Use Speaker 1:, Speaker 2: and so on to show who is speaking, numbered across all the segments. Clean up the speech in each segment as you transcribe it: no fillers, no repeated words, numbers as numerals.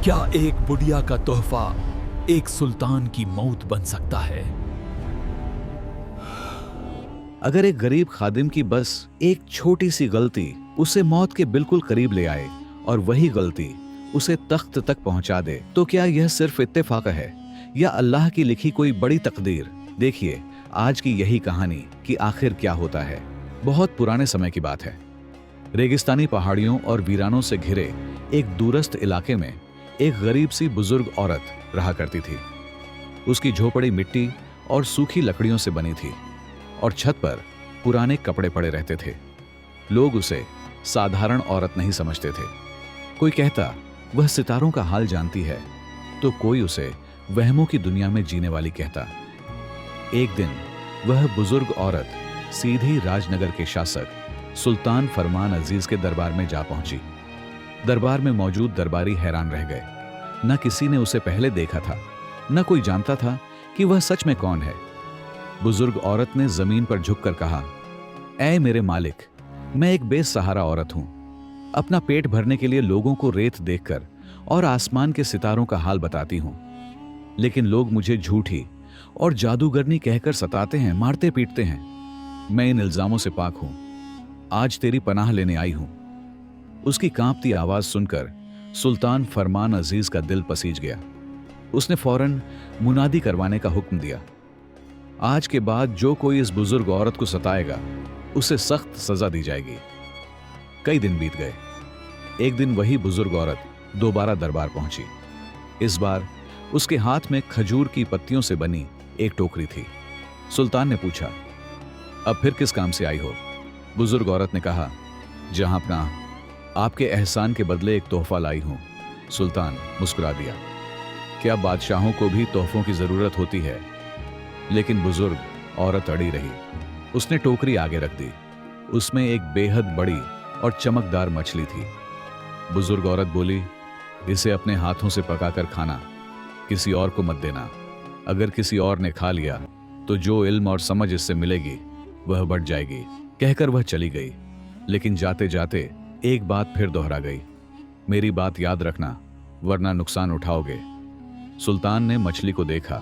Speaker 1: क्या एक बुढ़िया का तोहफा एक सुल्तान की मौत बन सकता है?
Speaker 2: अगर एक गरीब खादिम की बस एक छोटी सी गलती उसे मौत के बिल्कुल करीब ले आए और वही गलती उसे तख्त तक पहुंचा दे, तो क्या यह सिर्फ इत्तेफाक है या अल्लाह की लिखी कोई बड़ी तकदीर? देखिए आज की यही कहानी कि आखिर क्या होता है। बहुत पुराने समय की बात है। रेगिस्तानी पहाड़ियों और वीरानों से घिरे एक दूरस्थ इलाके में एक गरीब सी बुजुर्ग औरत रहा करती थी। उसकी झोपड़ी मिट्टी और सूखी लकड़ियों से बनी थी और छत पर पुराने कपड़े पड़े रहते थे। लोग उसे साधारण औरत नहीं समझते थे। कोई कहता वह सितारों का हाल जानती है, तो कोई उसे वहमों की दुनिया में जीने वाली कहता। एक दिन वह बुजुर्ग औरत सीधी राजनगर के शासक सुल्तान फरमान अजीज के दरबार में जा पहुंची। दरबार में मौजूद दरबारी हैरान रह गए। न किसी ने उसे पहले देखा था, न कोई जानता था कि वह सच में कौन है। बुजुर्ग औरत ने जमीन पर झुककर कहा, ऐ मेरे मालिक, मैं एक बेसहारा औरत हूं। अपना पेट भरने के लिए लोगों को रेत देखकर और आसमान के सितारों का हाल बताती हूं, लेकिन लोग मुझे झूठी और जादूगरनी कहकर सताते हैं, मारते पीटते हैं। मैं इन इल्जामों से पाक हूं। आज तेरी पनाह लेने आई हूं। उसकी कांपती आवाज सुनकर सुल्तान फरमान अजीज का दिल पसीज गया। उसने फौरन मुनादी करवाने का हुक्म दिया। आज के बाद जो कोई इस बुजुर्ग औरत को सताएगा उसे सख्त सजा दी जाएगी। कई दिन बीत गए। एक दिन वही बुजुर्ग औरत दोबारा दरबार पहुंची। इस बार उसके हाथ में खजूर की पत्तियों से बनी एक टोकरी थी। सुल्तान ने पूछा, अब फिर किस काम से आई हो? बुजुर्ग औरत ने कहा, जहां अपना आपके एहसान के बदले एक तोहफा लाई हूं। सुल्तान मुस्कुरा दिया। क्या बादशाहों को भी तोहफों की जरूरत होती है? लेकिन बुजुर्ग औरत अड़ी रही। उसने टोकरी आगे रख दी। उसमें एक बेहद बड़ी और चमकदार मछली थी। बुजुर्ग औरत बोली, इसे अपने हाथों से पकाकर खाना, किसी और को मत देना। अगर किसी और ने खा लिया तो जो इल्म और समझ इससे मिलेगी वह बढ़ जाएगी। कहकर वह चली गई। लेकिन जाते जाते एक बात फिर दोहरा गई, मेरी बात याद रखना वरना नुकसान उठाओगे। सुल्तान ने मछली को देखा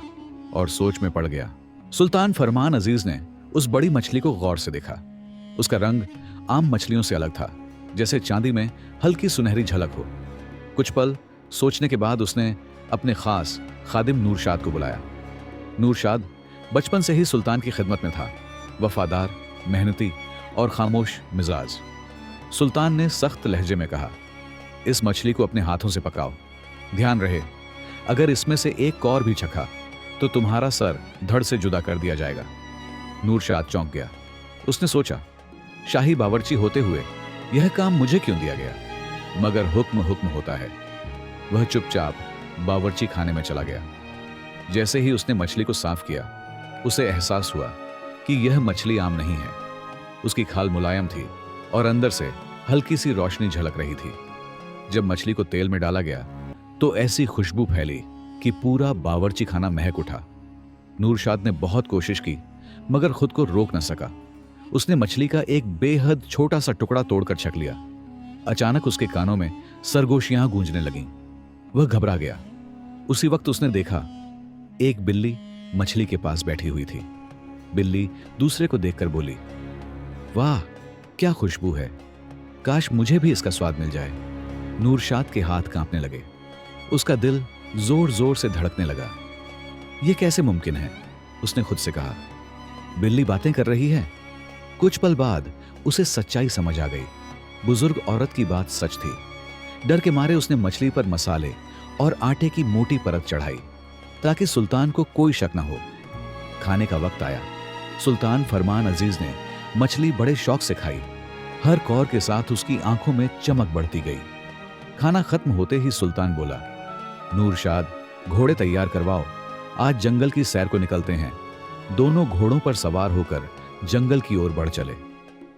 Speaker 2: और सोच में पड़ गया। सुल्तान फरमान अजीज ने उस बड़ी मछली को गौर से देखा। उसका रंग आम मछलियों से अलग था, जैसे चांदी में हल्की सुनहरी झलक हो। कुछ पल सोचने के बाद उसने अपने खास खादिम नूरशाद को बुलाया। नूरशाद बचपन से ही सुल्तान की खिदमत में था, वफादार, मेहनती और खामोश मिजाज। सुल्तान ने सख्त लहजे में कहा, इस मछली को अपने हाथों से पकाओ। ध्यान रहे, अगर इसमें से एक कौर भी चखा तो तुम्हारा सर धड़ से जुदा कर दिया जाएगा। नूरशाद चौंक गया। उसने सोचा, शाही बावर्ची होते हुए यह काम मुझे क्यों दिया गया? मगर हुक्म हुक्म होता है। वह चुपचाप बावर्ची खाने में चला गया। जैसे ही उसने मछली को साफ किया, उसे एहसास हुआ कि यह मछली आम नहीं है। उसकी खाल मुलायम थी और अंदर से हल्की सी रोशनी झलक रही थी। जब मछली को तेल में डाला गया तो ऐसी खुशबू फैली कि पूरा बावर्ची खाना महक उठा। नूरशाद ने बहुत कोशिश की मगर खुद को रोक न सका। उसने मछली का एक बेहद छोटा सा टुकड़ा तोड़कर छक लिया। अचानक उसके कानों में सरगोशियां गूंजने लगीं। वह घबरा गया। उसी वक्त उसने देखा, एक बिल्ली मछली के पास बैठी हुई थी। बिल्ली दूसरे को देखकर बोली, वाह क्या खुशबू है, काश मुझे भी इसका स्वाद मिल जाए। नूरशाद के हाथ कांपने लगे। उसका दिल जोर जोर से धड़कने लगा। यह कैसे मुमकिन है? उसने खुद से कहा, बिल्ली बातें कर रही है। कुछ पल बाद उसे सच्चाई समझ आ गई। बुजुर्ग औरत की बात सच थी। डर के मारे उसने मछली पर मसाले और आटे की मोटी परत चढ़ाई ताकि सुल्तान को कोई शक न हो। खाने का वक्त आया। सुल्तान फरमान अजीज ने मछली बड़े शौक से खाई। हर कौर के साथ उसकी आंखों में चमक बढ़ती गई। खाना खत्म होते ही सुल्तान बोला, नूरशाद, घोड़े तैयार करवाओ, आज जंगल की सैर को निकलते हैं। दोनों घोड़ों पर सवार होकर जंगल की ओर बढ़ चले।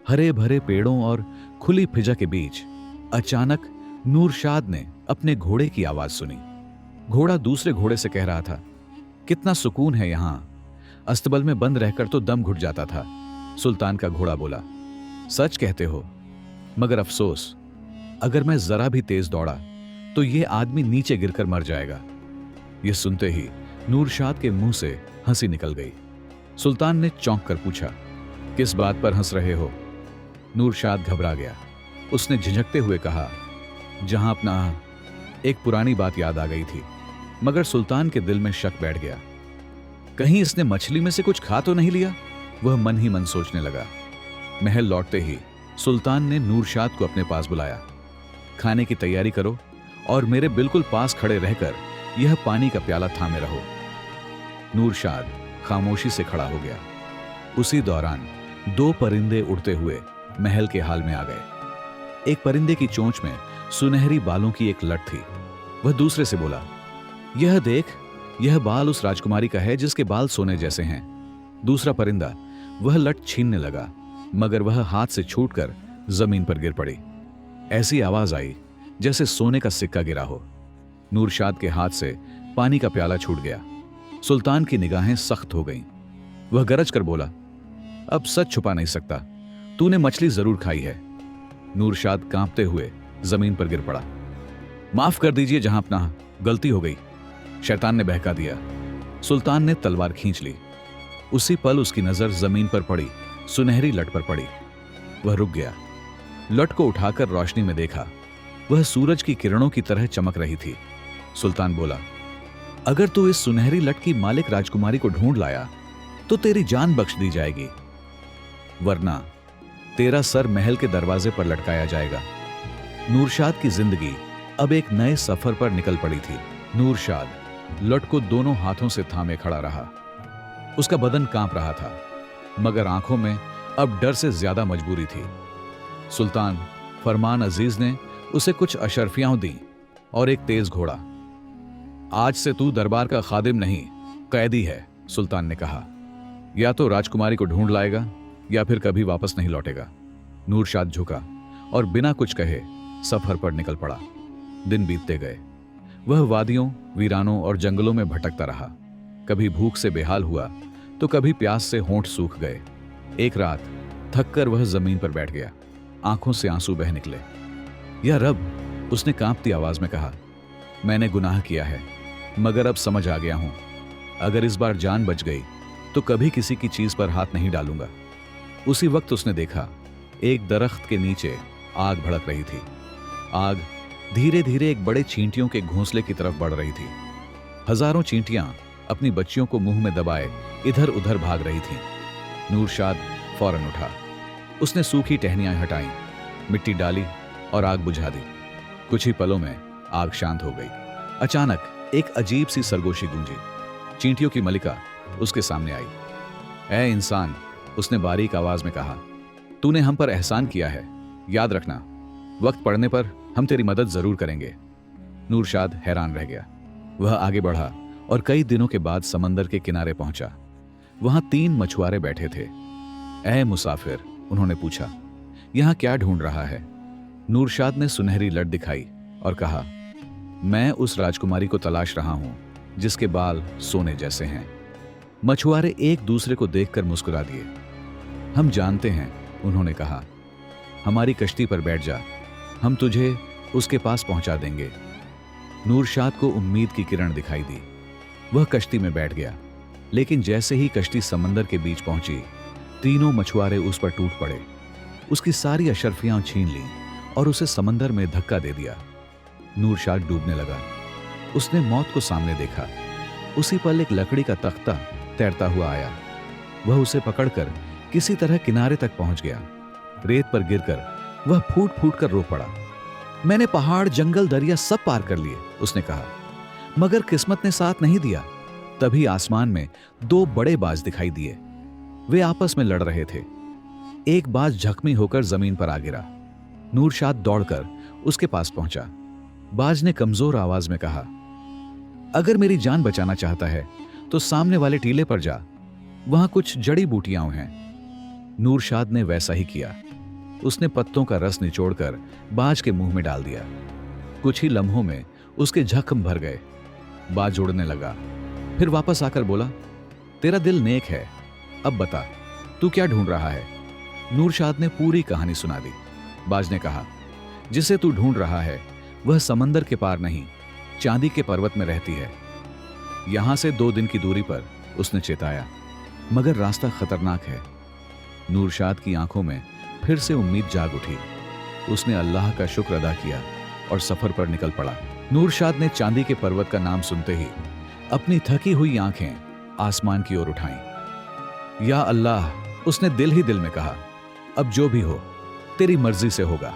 Speaker 2: हरे भरे पेड़ों और खुली फिजा के बीच अचानक नूरशाद ने अपने घोड़े की आवाज सुनी। घोड़ा दूसरे घोड़े से कह रहा था, कितना सुकून है यहां, अस्तबल में बंद रहकर तो दम घुट जाता था। सुल्तान का घोड़ा बोला, सच कहते हो, मगर अफसोस, अगर मैं जरा भी तेज दौड़ा तो तो ये आदमी नीचे गिरकर मर जाएगा। यह सुनते ही नूरशाद के मुंह से हंसी निकल गई। सुल्तान ने चौंक कर पूछा, किस बात पर हंस रहे हो? नूरशाद घबरा गया। उसने झिझकते हुए कहा, जहां अपना। एक पुरानी बात याद आ गई थी, मगर सुल्तान के दिल में शक बैठ गया। कहीं इसने मछली में से कुछ खा तो नहीं लिया? वह मन ही मन सोचने लगा। महल लौटते ही सुल्तान ने नूरशाद को अपने पास बुलाया। खाने की तैयारी करो और मेरे बिल्कुल पास खड़े रहकर यह पानी का प्याला थामे रहो। नूरशाद खामोशी से खड़ा हो गया। उसी दौरान दो परिंदे उड़ते हुए महल के हाल में आ गए। एक परिंदे की चोंच में सुनहरी बालों की एक लट थी। वह दूसरे से बोला, यह देख, यह बाल उस राजकुमारी का है जिसके बाल सोने जैसे हैं। दूसरा परिंदा वह लट छीनने लगा, मगर वह हाथ से छूटकर जमीन पर गिर पड़ी। ऐसी आवाज आई जैसे सोने का सिक्का गिरा हो। नूरशाद के हाथ से पानी का प्याला छूट गया। सुल्तान की निगाहें सख्त हो गईं। वह गरज कर बोला, अब सच छुपा नहीं सकता, तूने मछली जरूर खाई है। नूरशाद कांपते हुए जमीन पर गिर पड़ा। माफ कर दीजिए जहां अपना, गलती हो गई, शैतान ने बहका दिया। सुल्तान ने तलवार खींच ली। उसी पल उसकी नजर जमीन पर पड़ी सुनहरी लट पर पड़ी। वह रुक गया। लट को उठाकर रोशनी में देखा। वह सूरज की किरणों की तरह चमक रही थी। सुल्तान बोला, अगर तू इस सुनहरी लट की मालिक राजकुमारी को ढूंढ लाया तो तेरी जान बख्श दी जाएगी, वरना तेरा सर महल के दरवाजे पर लटकाया जाएगा। नूरशाद की जिंदगी अब एक नए सफर पर निकल पड़ी थी। नूरशाद लट को दोनों हाथों से थामे खड़ा रहा। उसका बदन कांप रहा था, मगर आंखों में अब डर से ज्यादा मजबूरी थी। सुल्तान फरमान अजीज ने उसे कुछ अशर्फियां दी और एक तेज घोड़ा। आज से तू दरबार का खादिम नहीं, कैदी है, सुल्तान ने कहा। या तो राजकुमारी को ढूंढ लाएगा या फिर कभी वापस नहीं लौटेगा। नूरशाद झुका और बिना कुछ कहे सफर पर निकल पड़ा। दिन बीतते गए। वह वादियों, वीरानों और जंगलों में भटकता रहा। कभी भूख से बेहाल हुआ तो कभी प्यास से होंठ सूख गए। एक रात थककर वह जमीन पर बैठ गया। आंखों से आंसू बह निकले। या रब, उसने कांपती आवाज में कहा, मैंने गुनाह किया है, मगर अब समझ आ गया हूं, अगर इस बार जान बच गई तो कभी किसी की चीज पर हाथ नहीं डालूंगा। उसी वक्त उसने देखा, एक दरख्त के नीचे आग भड़क रही थी। आग धीरे धीरे एक बड़े चींटियों के घोंसले की तरफ बढ़ रही थी। हजारों चींटियां अपनी बच्चियों को मुंह में दबाए इधर उधर भाग रही थीं। नूरशाद फौरन उठा। उसने सूखी टहनियां हटाई, मिट्टी डाली और आग बुझा दी। कुछ ही पलों में आग शांत हो गई। अचानक एक अजीब सी सरगोशी गूंजी। चींटियों की मलिका उसके सामने आई। ऐ इंसान, उसने बारीक आवाज में कहा, तूने हम पर एहसान किया है, याद रखना, वक्त पड़ने पर हम तेरी मदद जरूर करेंगे। नूरशाद हैरान रह गया। वह आगे बढ़ा और कई दिनों के बाद समंदर के किनारे पहुंचा। वहां 3 मछुआरे बैठे थे। ऐ मुसाफिर, उन्होंने पूछा, यहां क्या ढूंढ रहा है? नूरशाद ने सुनहरी लट दिखाई और कहा, मैं उस राजकुमारी को तलाश रहा हूं जिसके बाल सोने जैसे हैं। मछुआरे एक दूसरे को देखकर मुस्कुरा दिए। हम जानते हैं, उन्होंने कहा, हमारी कश्ती पर बैठ जा, हम तुझे उसके पास पहुंचा देंगे। नूरशाद को उम्मीद की किरण दिखाई दी। वह कश्ती में बैठ गया, लेकिन जैसे ही कश्ती समंदर के बीच पहुंची, तीनों मछुआरे उस पर टूट पड़े। उसकी सारी अशर्फियां छीन लीं और उसे समंदर में धक्का दे दिया। नूरशाद डूबने लगा। उसने मौत को सामने देखा। उसी पल एक लकड़ी का तख्ता तैरता हुआ आया। वह उसे पकड़कर किसी तरह किनारे तक पहुंच गया। रेत पर गिरकर वह फूट फूट कर रो पड़ा। मैंने पहाड़, जंगल, दरिया सब पार कर लिए, उसने कहा, मगर किस्मत ने साथ नहीं दिया। तभी आसमान में 2 बड़े बाज दिखाई दिए। वे आपस में लड़ रहे थे। एक बाज जख्मी होकर जमीन पर आ गिरा। नूरशाद दौड़कर उसके पास पहुंचा। बाज ने कमजोर आवाज में कहा, अगर मेरी जान बचाना चाहता है तो सामने वाले टीले पर जा, वहां कुछ जड़ी बूटियां हैं। नूरशाद ने वैसा ही किया। उसने पत्तों का रस निचोड़कर बाज के मुंह में डाल दिया। कुछ ही लम्हों में उसके जख्म भर गए। बाज उड़ने लगा, फिर वापस आकर बोला, तेरा दिल नेक है, अब बता तू क्या ढूंढ रहा है? नूरशाद ने पूरी कहानी सुना दी। बाज ने कहा, जिसे तू ढूंढ रहा है वह समंदर के पार नहीं, चांदी के पर्वत में रहती है। यहां से 2 दिन की दूरी पर उसने चेताया, मगर रास्ता खतरनाक है। नूरशाद की आंखों में फिर से उम्मीद जाग उठी। उसने अल्लाह का शुक्र अदा किया और सफर पर निकल पड़ा। नूरशाद ने चांदी के पर्वत का नाम सुनते ही अपनी थकी हुई आंखें आसमान की ओर उठाईं। या अल्लाह, उसने दिल ही दिल में कहा, अब जो भी हो तेरी मर्जी से होगा।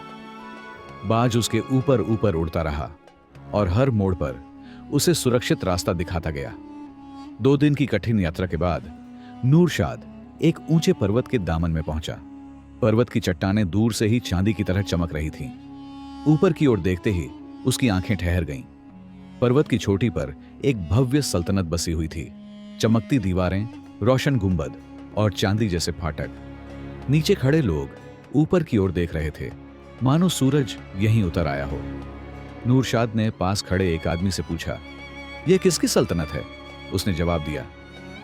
Speaker 2: बाज उसके ऊपर ऊपर उड़ता रहा और हर मोड़ पर उसे सुरक्षित रास्ता दिखाता गया। 2 दिन की कठिन यात्रा के बाद नूरशाद एक ऊंचे पर्वत के दामन में पहुंचा। पर्वत की चट्टानें दूर से ही चांदी की तरह चमक रही थीं। ऊपर की ओर देखते ही उसकी आंखें ठहर गईं। पर्वत की चोटी पर एक भव्य सल्तनत बसी हुई थी। चमकती दीवारें, रोशन गुंबद और चांदी जैसे फाटक। नीचे खड़े लोग ऊपर की ओर देख रहे थे, मानो सूरज यहीं उतर आया हो। नूरशाद ने पास खड़े एक आदमी से पूछा, यह किसकी सल्तनत है? उसने जवाब दिया,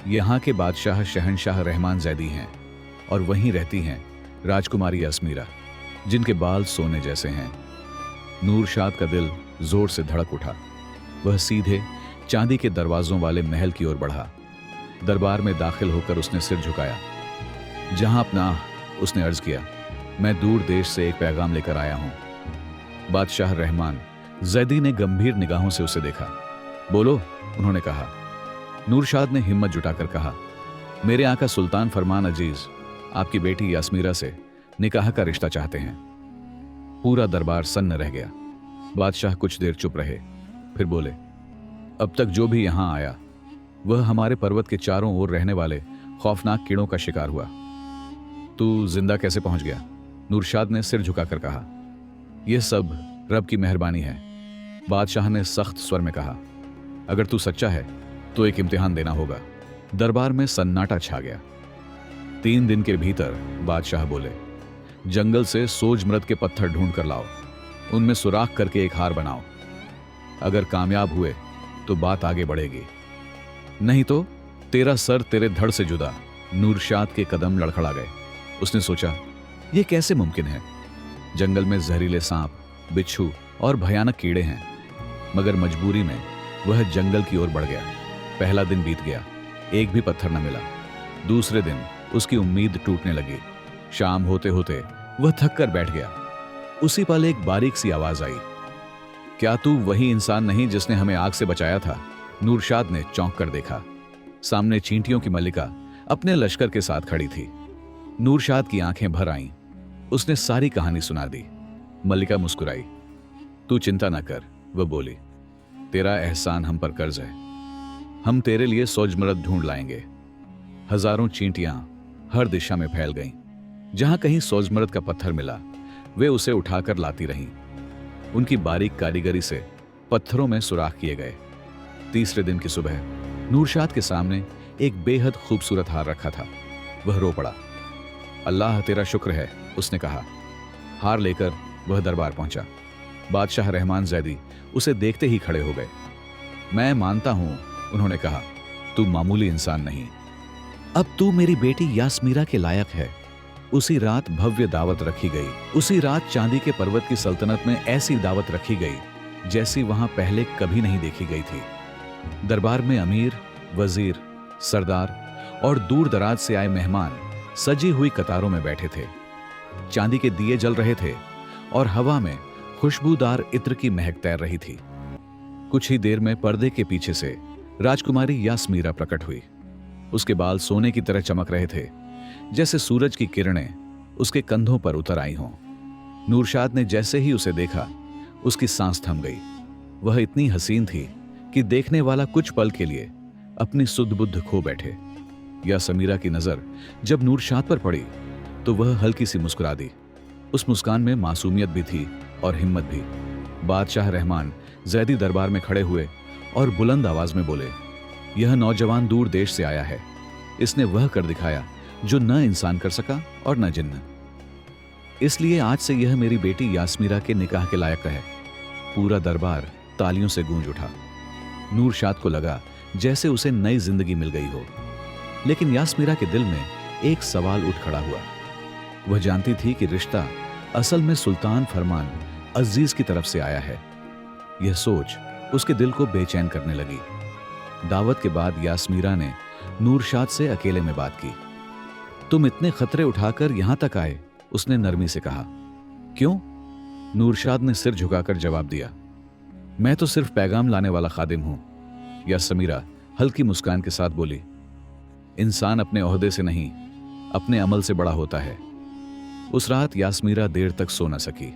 Speaker 2: यहाँ के बादशाह शहंशाह रहमान ज़ैदी हैं और वहीं रहती हैं राजकुमारी यास्मीरा, जिनके बाल सोने जैसे हैं। नूरशाद का दिल जोर से धड़क उठा। वह सीधे चांदी के दरवाजों वाले महल की ओर बढ़ा। दरबार में दाखिल होकर उसने सिर झुकाया। जहां अपना, उसने अर्ज किया, मैं दूर देश से एक पैगाम लेकर आया हूं। बादशाह रहमान ज़ैदी ने गंभीर निगाहों से उसे देखा। बोलो, उन्होंने कहा। नूरशाद ने हिम्मत जुटाकर कहा, मेरे आका सुल्तान फरमान अजीज आपकी बेटी यास्मीरा से निकाह का रिश्ता चाहते हैं। पूरा दरबार सन्न रह गया। बादशाह कुछ देर चुप रहे, फिर बोले, अब तक जो भी यहां आया वह हमारे पर्वत के चारों ओर रहने वाले खौफनाक कीड़ों का शिकार हुआ। तू जिंदा कैसे पहुंच गया? नूरशाद ने सिर झुकाकर कहा, यह सब रब की मेहरबानी है। बादशाह ने सख्त स्वर में कहा, अगर तू सच्चा है तो एक इम्तिहान देना होगा। दरबार में सन्नाटा छा गया। 3 दिन के भीतर बादशाह बोले, जंगल से सोजमरद के पत्थर ढूंढ कर लाओ, उनमें सुराख करके एक हार बनाओ। अगर कामयाब हुए तो बात आगे बढ़ेगी, नहीं तो तेरा सर तेरे धड़ से जुदा। नूरशाद के कदम लड़खड़ा गए। उसने सोचा, यह कैसे मुमकिन है? जंगल में जहरीले सांप, बिच्छू और भयानक कीड़े हैं। मगर मजबूरी में वह जंगल की ओर बढ़ गया। पहला दिन बीत गया, एक भी पत्थर न मिला। दूसरे दिन उसकी उम्मीद टूटने लगी। शाम होते होते वह थक कर बैठ गया। उसी पल एक बारीक सी आवाज आई, क्या तू वही इंसान नहीं जिसने हमें आग से बचाया था? नूरशाद ने चौंक कर देखा। सामने चींटियों की मल्लिका अपने लश्कर के साथ खड़ी थी। नूरशाद की आंखें भर आईं। उसने सारी कहानी सुना दी। मल्लिका मुस्कुराई। तू चिंता न कर, वह बोली, तेरा एहसान हम पर कर्ज है। हम तेरे लिए सोजमरद ढूंढ लाएंगे। हजारों चींटियां हर दिशा में फैल गईं। जहां कहीं सोजमरद का पत्थर मिला, वे उसे उठाकर लाती रहीं। उनकी बारीक कारीगरी से पत्थरों में सुराख किए गए। तीसरे दिन की सुबह नूरशाद के सामने एक बेहद खूबसूरत हार रखा था। वह रो पड़ा। अल्लाह तेरा शुक्र है, उसने कहा। हार लेकर वह दरबार पहुंचा। बादशाह रहमान ज़ैदी उसे देखते ही खड़े हो गए। मैं मानता हूं, उन्होंने कहा, तू मामूली इंसान नहीं, अब तू मेरी बेटी यास्मीरा के लायक है। उसी रात भव्य दावत रखी गई। उसी रात चांदी के पर्वत की सल्तनत में ऐसी दावत रखी गई जैसी वहां पहले कभी नहीं देखी गई थी। दरबार में अमीर, वजीर, सरदार और दूर दराज से आए मेहमान सजी हुई कतारों में बैठे थे। चांदी के दिए जल रहे थे और हवा में खुशबूदार इत्र की महक तैर रही थी। कुछ ही देर में पर्दे के पीछे से राजकुमारी यास्मीरा प्रकट हुई। उसके बाल सोने की तरह चमक रहे थे, जैसे सूरज की किरणें उसके कंधों पर उतर आई हों। नूरशाद ने जैसे ही उसे देखा, उसकी सांस थम गई। वह इतनी हसीन थी कि देखने वाला कुछ पल के लिए अपनी सुध बुद्ध खो बैठे। यास्मीरा की नजर जब नूरशाद पर पड़ी तो वह हल्की सी मुस्कुरा दी। उस मुस्कान में मासूमियत भी थी और हिम्मत भी। बादशाह रहमान ज़ैदी दरबार में खड़े हुए और बुलंद आवाज में बोले, यह नौजवान दूर देश से आया है। इसने वह कर दिखाया जो न इंसान कर सका और न जिन्न। इसलिए आज से यह मेरी बेटी यास्मीरा के निकाह के लायक है। पूरा दरबार तालियों से गूंज उठा। नूरशाद को लगा जैसे उसे नई जिंदगी मिल गई हो। लेकिन यास्मीरा के दिल में एक सवाल उठ खड़ा हुआ। वह जानती थी कि रिश्ता असल में सुल्तान फरमान अजीज की तरफ से आया है, यह सोच उसके दिल को बेचैन करने लगी। दावत के बाद यास्मीरा ने नूरशाद से अकेले में बात की। तुम इतने खतरे उठाकर यहां तक आए, उसने नरमी से कहा। क्यों? नूरशाद ने सिर झुकाकर जवाब दिया। मैं तो सिर्फ पैगाम लाने वाला खादिम हूं। यास्मीरा हल्की मुस्कान के साथ बोली। इंसान अपने ओहदे से नहीं, अपने अमल से बड़ा होता है। उस रात यास्मीरा देर तक सो न सकी।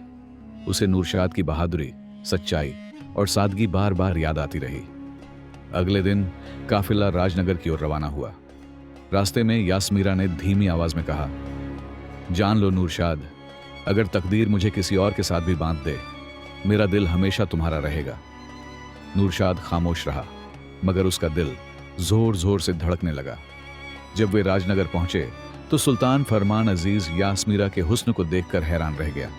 Speaker 2: उसे नूरशाद की बहादुरी, सच्चाई और सादगी बार बार याद आती रही। अगले दिन काफिला राजनगर की ओर रवाना हुआ। रास्ते में यास्मीरा ने धीमी आवाज में कहा, जान लो नूरशाद, अगर तकदीर मुझे किसी और के साथ भी बांध दे, मेरा दिल हमेशा तुम्हारा रहेगा। नूरशाद खामोश रहा, मगर उसका दिल जोर जोर से धड़कने लगा। जब वे राजनगर पहुंचे तो सुल्तान फरमान अजीज यास्मीरा के हुस्न को देखकर हैरान रह गया।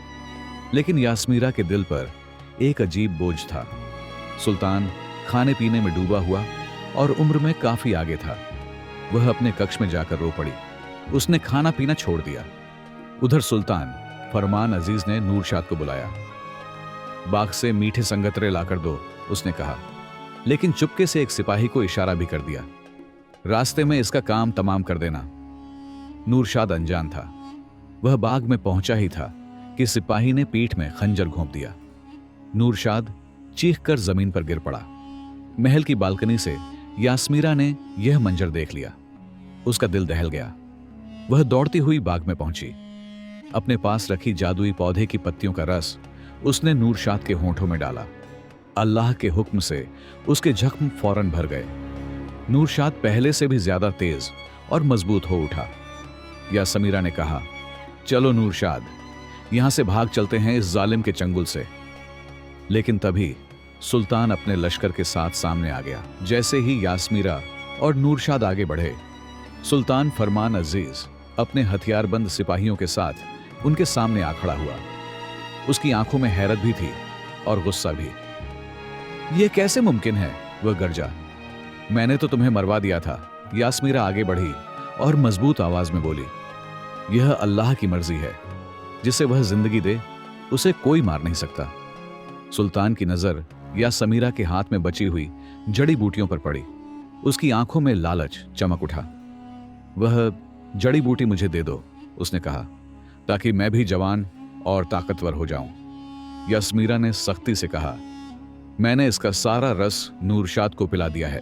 Speaker 2: लेकिन यास्मीरा के दिल पर एक अजीब बोझ था। सुल्तान खाने पीने में डूबा हुआ और उम्र में काफी आगे था। वह अपने कक्ष में जाकर रो पड़ी। उसने खाना पीना छोड़ दिया। उधर सुल्तान फरमान अजीज ने नूरशाद को बुलाया। बाग से मीठे संगतरे लाकर दो, उसने कहा, लेकिन चुपके से एक सिपाही को इशारा भी कर दिया। रास्ते में इसका काम तमाम कर देना। नूरशाद अनजान था। वह बाग में पहुंचा ही था कि सिपाही ने पीठ में खंजर घोंप दिया। नूरशाद चीखकर जमीन पर गिर पड़ा। महल की बालकनी से यास्मीरा ने यह मंजर देख लिया। उसका दिल दहल गया। वह दौड़ती हुई बाग में पहुंची। अपने पास रखी जादुई पौधे की पत्तियों का रस उसने नूरशाद के होंठों में डाला। अल्लाह के हुक्म से उसके जख्म फौरन भर गए। नूरशाद पहले से भी ज्यादा तेज और मजबूत हो उठा। यास्मीरा ने कहा, चलो नूरशाद, यहां से भाग चलते हैं इस जालिम के चंगुल से। लेकिन तभी सुल्तान अपने लश्कर के साथ सामने आ गया। जैसे ही यास्मीरा और नूरशाद आगे बढ़े, सुल्तान फरमान अजीज अपने हथियारबंद सिपाहियों के साथ उनके सामने आ खड़ा हुआ। उसकी आंखों में हैरत भी थी और गुस्सा भी। यह कैसे मुमकिन है? वह गरजा। मैंने तो तुम्हें मरवा दिया था। यास्मीरा आगे बढ़ी और मजबूत आवाज में बोली, यह अल्लाह की मर्जी है। जिसे वह जिंदगी दे, उसे कोई मार नहीं सकता। सुल्तान की नजर यास्मीरा के हाथ में बची हुई जड़ी बूटियों पर पड़ी। उसकी आंखों में लालच चमक उठा। वह जड़ी बूटी मुझे दे दो, उसने कहा, ताकि मैं भी जवान और ताकतवर हो जाऊं। यास्मीरा ने सख्ती से कहा, मैंने इसका सारा रस नूरशाद को पिला दिया है,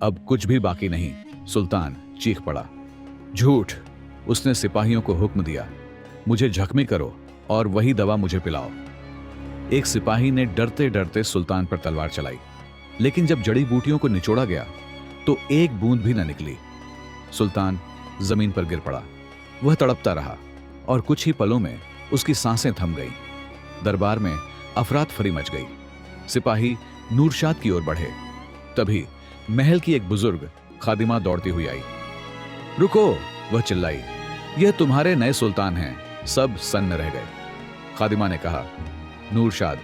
Speaker 2: अब कुछ भी बाकी नहीं। सुल्तान चीख पड़ा। झूठ! उसने सिपाहियों को हुक्म दिया, मुझे जख्मी करो और वही दवा मुझे पिलाओ। एक सिपाही ने डरते डरते सुल्तान पर तलवार चलाई, लेकिन जब जड़ी बूटियों को निचोड़ा गया तो एक बूंद भी न निकली। सुल्तान जमीन पर गिर पड़ा। वह तड़पता रहा और कुछ ही पलों में उसकी सांसें थम गईं। दरबार में अफरात फरी मच गई। सिपाही नूरशाद की ओर बढ़े। तभी महल की एक बुजुर्ग खादिमा दौड़ती हुई आई। रुको! वह चिल्लाई, यह तुम्हारे नए सुल्तान हैं। सब सन्न रह गए। खादिमा ने कहा, नूरशाद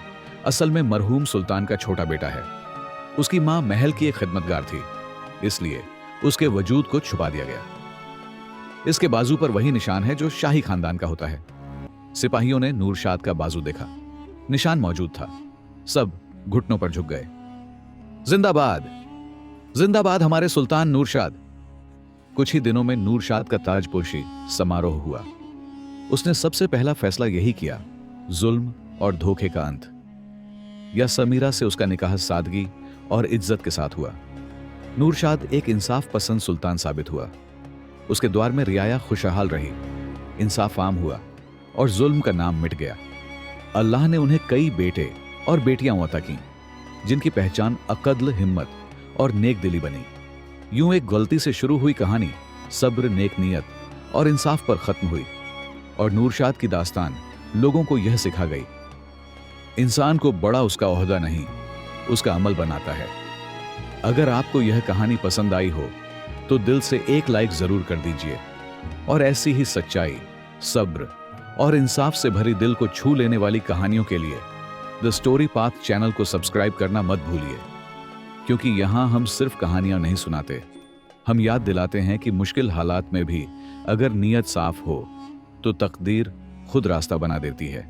Speaker 2: असल में मरहूम सुल्तान का छोटा बेटा है। उसकी मां महल की एक खिदमतगार थी, इसलिए उसके वजूद को छुपा दिया गया। इसके बाजू पर वही निशान है जो शाही खानदान का होता है। सिपाहियों ने नूरशाद का बाजू देखा। निशान मौजूद था। सब घुटनों पर झुक गए। जिंदाबाद! जिंदाबाद हमारे सुल्तान नूरशाद! कुछ ही दिनों में नूरशाद का ताजपोशी समारोह हुआ। उसने सबसे पहला फैसला यही किया, जुल्म और धोखे का अंत। यास्मीरा से उसका निकाह सादगी और इज्जत के साथ हुआ। नूरशाद एक इंसाफ पसंद सुल्तान साबित हुआ। उसके द्वार में रियाया खुशहाल रही, इंसाफ आम हुआ और जुल्म का नाम मिट गया। अल्लाह ने उन्हें कई बेटे और बेटियां अता की, जिनकी पहचान अकद्ल, हिम्मत और नेक दिली बनी। यूं एक गलती से शुरू हुई कहानी सब्र, नेक नियत और इंसाफ पर खत्म हुई। और नूरशाद की दास्तान लोगों को यह सिखा गई, इंसान को बड़ा उसका ओहदा नहीं, उसका अमल बनाता है। अगर आपको यह कहानी पसंद आई हो तो दिल से एक लाइक जरूर कर दीजिए और ऐसी ही सच्चाई, सब्र और इंसाफ से भरी दिल को छू लेने वाली कहानियों के लिए द स्टोरी पाथ चैनल को सब्सक्राइब करना मत भूलिए, क्योंकि यहां हम सिर्फ कहानियां नहीं सुनाते, हम याद दिलाते हैं कि मुश्किल हालात में भी अगर नीयत साफ हो तो तकदीर खुद रास्ता बना देती है।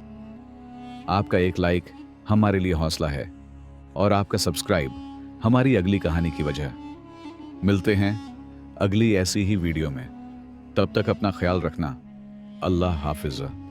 Speaker 2: आपका एक लाइक हमारे लिए हौसला है। और आपका सब्सक्राइब हमारी अगली कहानी की वजह। मिलते हैं अगली ऐसी ही वीडियो में। तब तक अपना ख्याल रखना। अल्लाह हाफिज़।